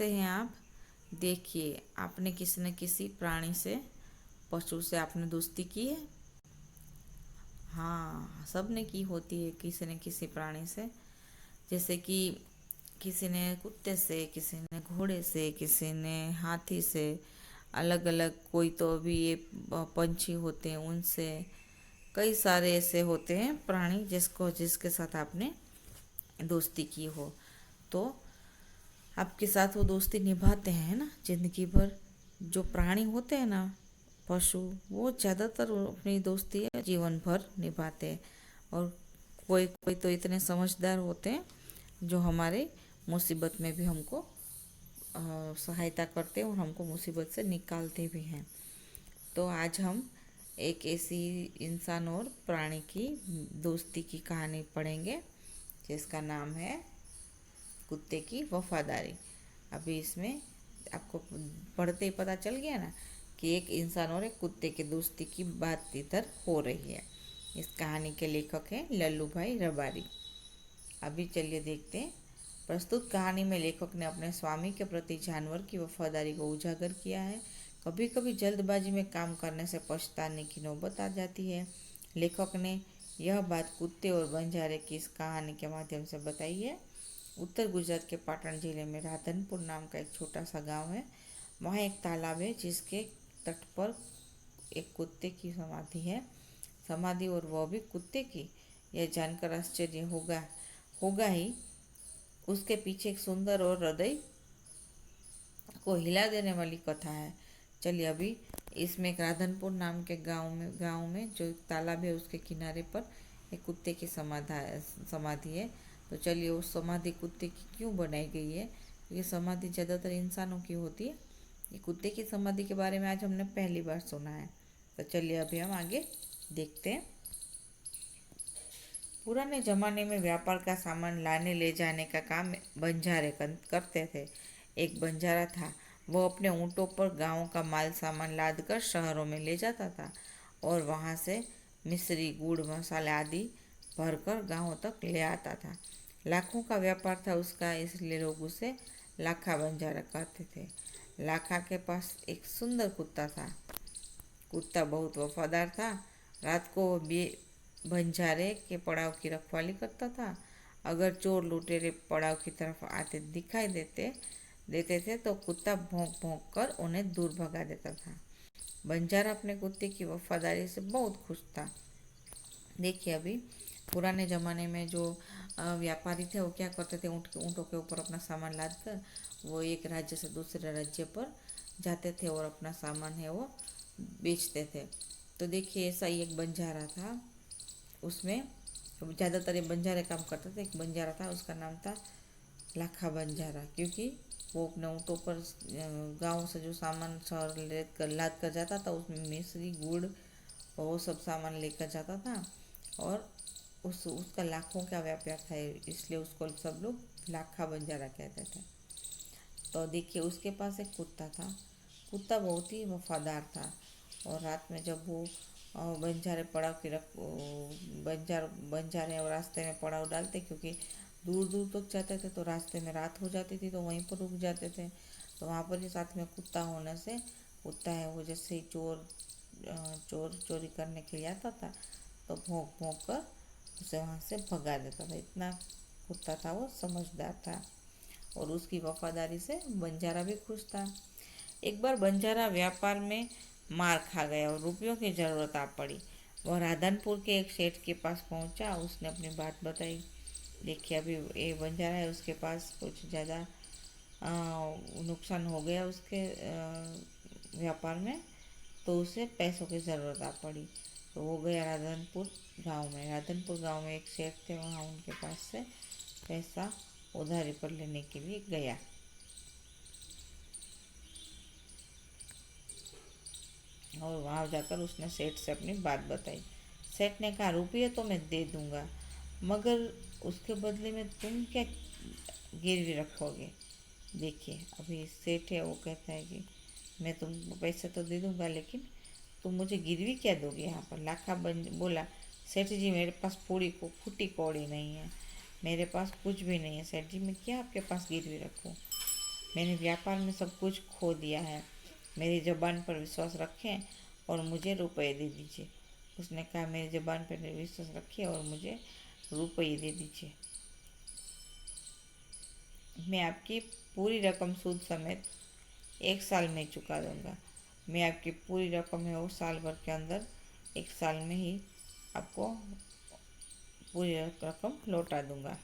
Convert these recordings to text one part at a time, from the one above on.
कैसे हैं आप? देखिए, आपने किसी न किसी प्राणी से, पशु से आपने दोस्ती की है। हाँ, सब ने की होती है किसी न किसी प्राणी से। जैसे कि किसी ने कुत्ते से, किसी ने घोड़े से, किसी ने हाथी से, अलग अलग। कोई तो अभी ये पंछी होते हैं उनसे। कई सारे ऐसे होते हैं प्राणी जिसके साथ आपने दोस्ती की हो। तो आपके साथ वो दोस्ती निभाते हैं ना जिंदगी भर। जो प्राणी होते हैं ना, पशु, वो ज़्यादातर अपनी दोस्ती है जीवन भर निभाते हैं। और कोई कोई तो इतने समझदार होते हैं जो हमारे मुसीबत में भी हमको सहायता करते हैं और हमको मुसीबत से निकालते भी हैं। तो आज हम एक ऐसी इंसान और प्राणी की दोस्ती की कहानी पढ़ेंगे जिसका नाम है कुत्ते की वफादारी। अभी इसमें आपको पढ़ते ही पता चल गया ना कि एक इंसान और एक कुत्ते की दोस्ती की बात इधर हो रही है। इस कहानी के लेखक हैं लल्लू भाई रबारी। अभी चलिए देखते हैं। प्रस्तुत कहानी में लेखक ने अपने स्वामी के प्रति जानवर की वफादारी को उजागर किया है। कभी कभी जल्दबाजी में काम करने से पछताने की नौबत आ जाती है। लेखक ने यह बात कुत्ते और बंजारे की इस कहानी के माध्यम से बताई है। उत्तर गुजरात के पाटण जिले में राधनपुर नाम का एक छोटा सा गांव है। वहाँ एक तालाब है जिसके तट पर एक कुत्ते की समाधि है। समाधि और वह भी कुत्ते की। यह जानकर आश्चर्य होगा ही। उसके पीछे एक सुंदर और हृदय को हिला देने वाली कथा है। चलिए अभी इसमें एक राधनपुर नाम के गांव में जो तालाब है उसके किनारे पर एक कुत्ते की समाधि है। तो चलिए उस समाधि कुत्ते की क्यों बनाई गई है? ये समाधि ज़्यादातर इंसानों की होती है। ये कुत्ते की समाधि के बारे में आज हमने पहली बार सुना है। तो चलिए अभी हम आगे देखते हैं। पुराने ज़माने में व्यापार का सामान लाने ले जाने का काम बंजारे करते थे। एक बंजारा था। वो अपने ऊँटों पर गांव का माल सामान लाद कर शहरों में ले जाता था और वहां से मिश्री, गुड़, मसाले आदि भरकर गांवों तक ले आता था। लाखों का व्यापार था उसका, इसलिए लोग उसे लाखा बंजारा कहते थे। लाखा के पास एक सुंदर कुत्ता था। कुत्ता बहुत वफादार था। रात को वो बंजारे के पड़ाव की रखवाली करता था। अगर चोर लुटेरे पड़ाव की तरफ आते दिखाई देते थे तो कुत्ता भौंक भौंक कर उन्हें दूर भगा देता था। बंजारा अपने कुत्ते की वफादारी से बहुत खुश था। देखिए अभी पुराने ज़माने में जो व्यापारी थे वो क्या करते थे, ऊँटों के ऊपर अपना सामान लाद कर वो एक राज्य से दूसरे राज्य पर जाते थे और अपना सामान है वो बेचते थे। तो देखिए ऐसा ही एक बंजारा था। उसमें ज़्यादातर ये बंजारे काम करते थे। एक बंजारा था, उसका नाम था लाखा बंजारा, क्योंकि वो अपने ऊँटों पर गांव से जो सामान शहर लाद कर जाता था उसमें मिश्री, गुड़ और वो सब सामान लेकर जाता था। और उसका लाखों का व्यापार था, इसलिए उसको सब लोग लाखा बंजारा कहते थे। तो देखिए उसके पास एक कुत्ता था। कुत्ता बहुत ही वफादार था। और रात में जब वो बंजारे पड़ाव की रख बंजारे और रास्ते में पड़ाव डालते, क्योंकि दूर दूर तक जाते थे तो रास्ते में रात हो जाती थी तो वहीं पर रुक जाते थे। तो वहाँ पर ही साथ में कुत्ता होने से कुत्ता है वो जैसे ही चोरी करने के लिए आता था तो भौंक भौंक कर उसे वहाँ से भगा देता था। इतना कुत्ता था, वो समझदार था और उसकी वफादारी से बंजारा भी खुश था। एक बार बंजारा व्यापार में मार खा गया और रुपयों की ज़रूरत आ पड़ी। वह राधनपुर के एक सेठ के पास पहुंचा। उसने अपनी बात बताई। देखिए अभी ये बंजारा है, उसके पास कुछ ज़्यादा नुकसान हो गया उसके व्यापार में, तो उसे पैसों की ज़रूरत आ पड़ी। तो वो गया राधनपुर गांव में। राधनपुर गांव में एक सेठ थे, वहाँ उनके पास से पैसा उधारी पर लेने के लिए गया। और वहाँ जाकर उसने सेठ से अपनी बात बताई। सेठ ने कहा रुपये तो मैं दे दूँगा, मगर उसके बदले में तुम क्या गिरवी रखोगे? देखिए अभी सेठ है वो कहता है कि मैं तुमको पैसे तो दे दूँगा, लेकिन तुम मुझे गिरवी क्या दोगे? यहाँ पर लाखा बोला, सेठ जी मेरे पास फूटी कौड़ी नहीं है, मेरे पास कुछ भी नहीं है सेठ जी, मैं क्या आपके पास गिरवी रखूँ? मैंने व्यापार में सब कुछ खो दिया है। मेरी ज़बान पर विश्वास रखें और मुझे रुपए दे दीजिए। उसने कहा, मेरी ज़बान पर विश्वास रखिए और मुझे रुपये दे दीजिए। मैं आपकी पूरी रकम सूद समेत 1 साल में चुका दूंगा। मैं आपकी पूरी रकम है वो साल भर के अंदर 1 साल में ही आपको पूरी रकम लौटा दूंगा।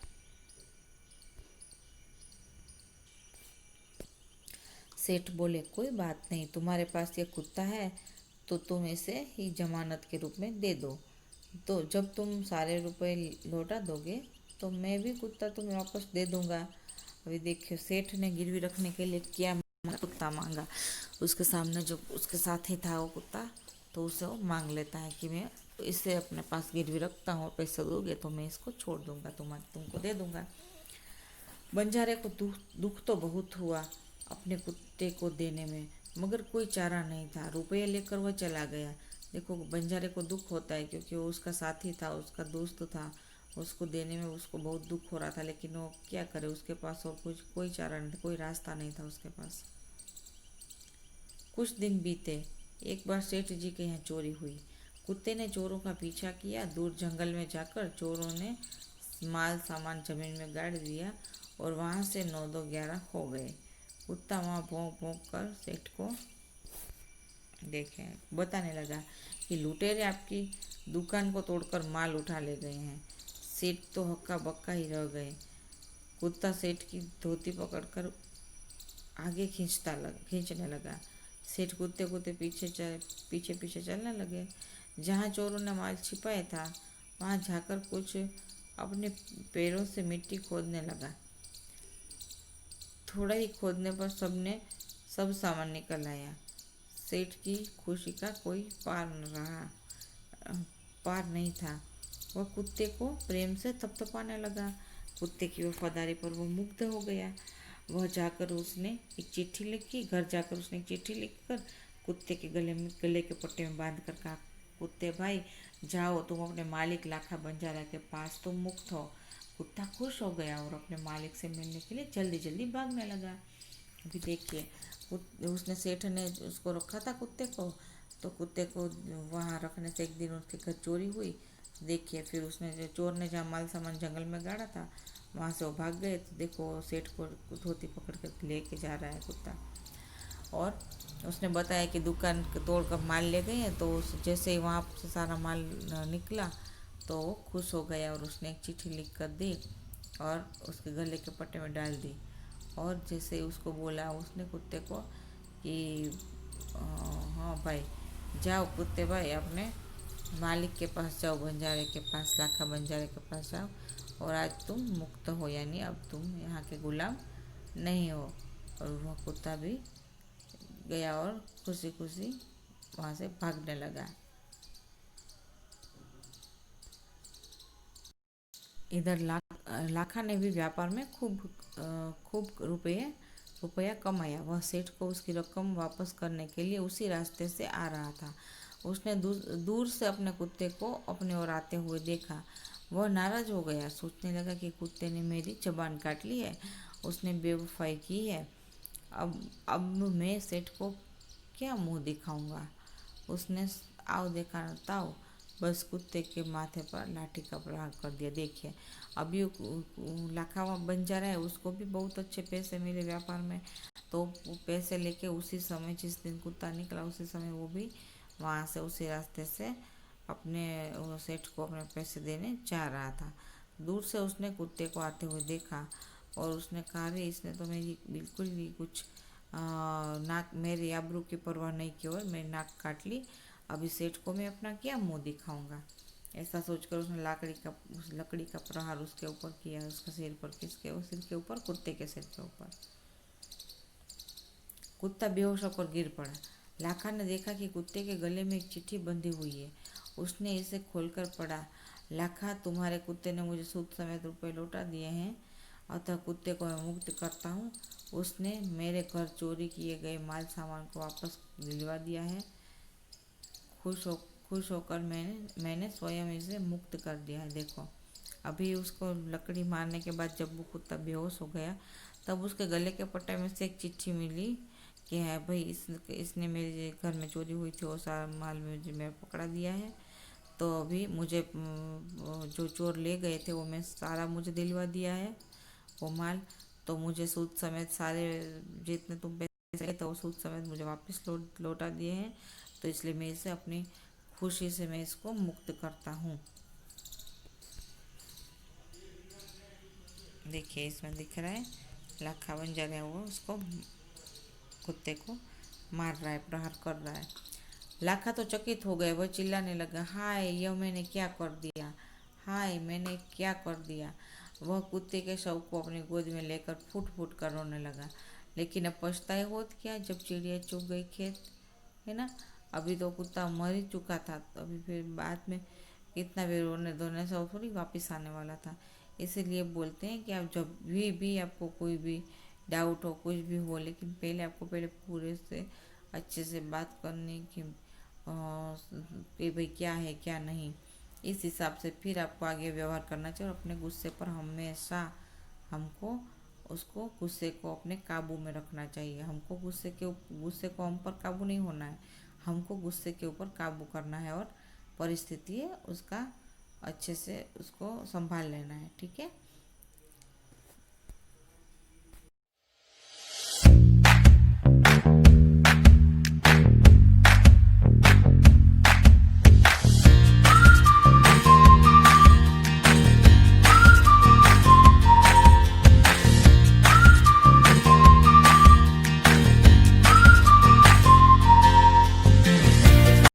सेठ बोले, कोई बात नहीं, तुम्हारे पास ये कुत्ता है तो तुम इसे ही जमानत के रूप में दे दो। तो जब तुम सारे रुपए लौटा दोगे तो मैं भी कुत्ता तुम्हें वापस दे दूंगा। अभी देखियो, सेठ ने गिरवी रखने के लिए क्या कुत्ता मांगा। उसके सामने जो उसके साथ ही था वो कुत्ता, तो उसे वो मांग लेता है कि मैं इसे अपने पास गिरवी रखता हूँ, पैसे दोगे तो मैं इसको छोड़ दूंगा, तुमको दे दूंगा। बंजारे को दुख तो बहुत हुआ अपने कुत्ते को देने में, मगर कोई चारा नहीं था। रुपये लेकर वह चला गया। देखो, बंजारे को दुख होता है क्योंकि वो उसका साथी था, उसका दोस्त था। उसको देने में उसको बहुत दुख हो रहा था, लेकिन वो क्या करे, उसके पास और कुछ कोई चारा नहीं था, कोई रास्ता नहीं था उसके पास। कुछ दिन बीते। एक बार सेठ जी के यहाँ चोरी हुई। कुत्ते ने चोरों का पीछा किया। दूर जंगल में जाकर चोरों ने माल सामान जमीन में गाड़ दिया और वहाँ से 9-2-11 हो गए। कुत्ता वहाँ भौंक भौंक कर सेठ को देखे बताने लगा कि लुटेरे आपकी दुकान को तोड़कर माल उठा ले गए हैं। सेठ तो हक्का बक्का ही रह गए। कुत्ता सेठ की धोती पकड़कर आगे खींचने लगा। सेठ कुत्ते कुत्ते पीछे पीछे चलने लगे। जहाँ चोरों ने माल छिपाया था वहाँ जाकर कुछ अपने पैरों से मिट्टी खोदने लगा। थोड़ा ही खोदने पर सब सामान निकल आया। सेठ की खुशी का कोई पार नहीं था। वह कुत्ते को प्रेम से थपथपाने लगा। कुत्ते की वफादारी पर वो मुग्ध हो गया। वह जाकर उसने एक चिट्ठी लिखी घर जाकर उसने एक चिट्ठी लिखकर कुत्ते के गले के पट्टे में बांध कर कहा, कुत्ते भाई, जाओ तुम अपने मालिक लाखा बंजारा के पास, तुम मुक्त हो। कुत्ता खुश हो गया और अपने मालिक से मिलने के लिए जल्दी जल्दी भागने लगा। अभी देखिए, उसने सेठ ने उसको रखा था कुत्ते को, तो कुत्ते को वहाँ रखने से एक दिन उसके घर चोरी हुई। देखिए, फिर उसने चोर ने जहाँ माल सामान जंगल में गाड़ा था वहाँ से वो भाग गए। तो देखो, सेठ को धोती पकड़ कर लेके जा रहा है कुत्ता। और उसने बताया कि दुकान तोड़ कर माल ले गए हैं। तो जैसे ही वहाँ से सारा माल निकला तो वो खुश हो गया और उसने एक चिट्ठी लिख कर दी और उसके गले के पट्टे में डाल दी। और जैसे ही उसको बोला उसने कुत्ते को कि हाँ भाई, जाओ कुत्ते भाई, अपने मालिक के पास जाओ, बंजारे के पास, लाखा बंजारे के पास जाओ और आज तुम मुक्त हो, यानी अब तुम यहाँ के गुलाम नहीं हो। और वह कुत्ता भी गया और खुशी खुशी वहाँ से भागने लगा। इधर लाखा ने भी व्यापार में खूब रुपया कमाया। वह सेठ को उसकी रकम वापस करने के लिए उसी रास्ते से आ रहा था। उसने दूर से अपने कुत्ते को अपने ओर आते हुए देखा। वह नाराज हो गया, सोचने लगा कि कुत्ते ने मेरी जबान काट ली है, उसने बेवफाई की है। अब मैं सेठ को क्या मुंह दिखाऊंगा। उसने आओ देखा न ताओ, बस कुत्ते के माथे पर लाठी का प्रहार कर दिया। देखिए, अभी लाखावा बन जा रहा है, उसको भी बहुत अच्छे पैसे मिले व्यापार में। तो वो पैसे लेके उसी समय, जिस दिन कुत्ता निकला उसी समय वो भी वहाँ से उसी रास्ते से अपने सेठ को अपने पैसे देने जा रहा था। दूर से उसने कुत्ते को आते हुए देखा और उसने कहा, अरे इसने तो मेरी बिल्कुल भी कुछ नाक, मेरी आबरू की परवाह नहीं की और मेरी नाक काट ली। अभी सेठ को मैं अपना क्या मुंह दिखाऊंगा। ऐसा सोचकर उसने उस लकड़ी का प्रहार उसके ऊपर किया, उसके सिर पर, किसके, उस सिर के ऊपर, कुत्ते के सिर के ऊपर। कुत्ता बेहोश होकर गिर पड़ा। लाखा ने देखा कि कुत्ते के गले में एक चिट्ठी बंधी हुई है। उसने इसे खोलकर पढ़ा, लाखा, तुम्हारे कुत्ते ने मुझे सूद समेत रुपए लौटा दिए हैं, अतः कुत्ते को मैं मुक्त करता हूँ। उसने मेरे घर चोरी किए गए माल सामान को वापस दिलवा दिया है। खुश हो खुश होकर मैंने स्वयं इसे मुक्त कर दिया है। देखो, अभी उसको लकड़ी मारने के बाद जब वो कुत्ता बेहोश हो गया तब उसके गले के पट्टे में से एक चिट्ठी मिली कि है भाई इसने मेरे घर में चोरी हुई थी वो सारा माल मुझे मैं पकड़ा दिया है। तो अभी मुझे जो चोर ले गए थे वो मैं सारा मुझे दिलवा दिया है वो माल। तो मुझे सूद समेत सारे जितने तुम पैसे गए थे वो सूद समेत मुझे वापस लौटा दिए हैं। तो इसलिए मैं इसे अपनी खुशी से मैं इसको मुक्त करता हूँ। देखिए इसमें दिख रहा है लाखा बंजर है वो उसको कुत्ते को मार रहा है, प्रहार कर रहा है। लाखा तो चकित हो गए, वह चिल्लाने लगा, हाय यह मैंने क्या कर दिया, हाय मैंने क्या कर दिया। वह कुत्ते के शव को अपनी गोद में लेकर फूट फूट कर रोने लगा। लेकिन अब पछताए होत क्या जब चिड़िया चुग गई खेत, है ना। अभी तो कुत्ता मर ही चुका था, तो अभी फिर बाद में कितना भी रोने धोने से वो थोड़ी वापिस आने वाला था। इसीलिए बोलते हैं कि आप जब भी आपको कोई भी डाउट हो कुछ भी हो, लेकिन पहले आपको पहले पूरे से अच्छे से बात करने की कि भाई क्या है क्या नहीं, इस हिसाब से फिर आपको आगे व्यवहार करना चाहिए। और अपने गुस्से पर हमेशा हमको उसको गुस्से को अपने काबू में रखना चाहिए। हमको गुस्से को हम पर काबू नहीं होना है, हमको गुस्से के ऊपर काबू करना है और परिस्थिति है उसका अच्छे से उसको संभाल लेना है। ठीक है।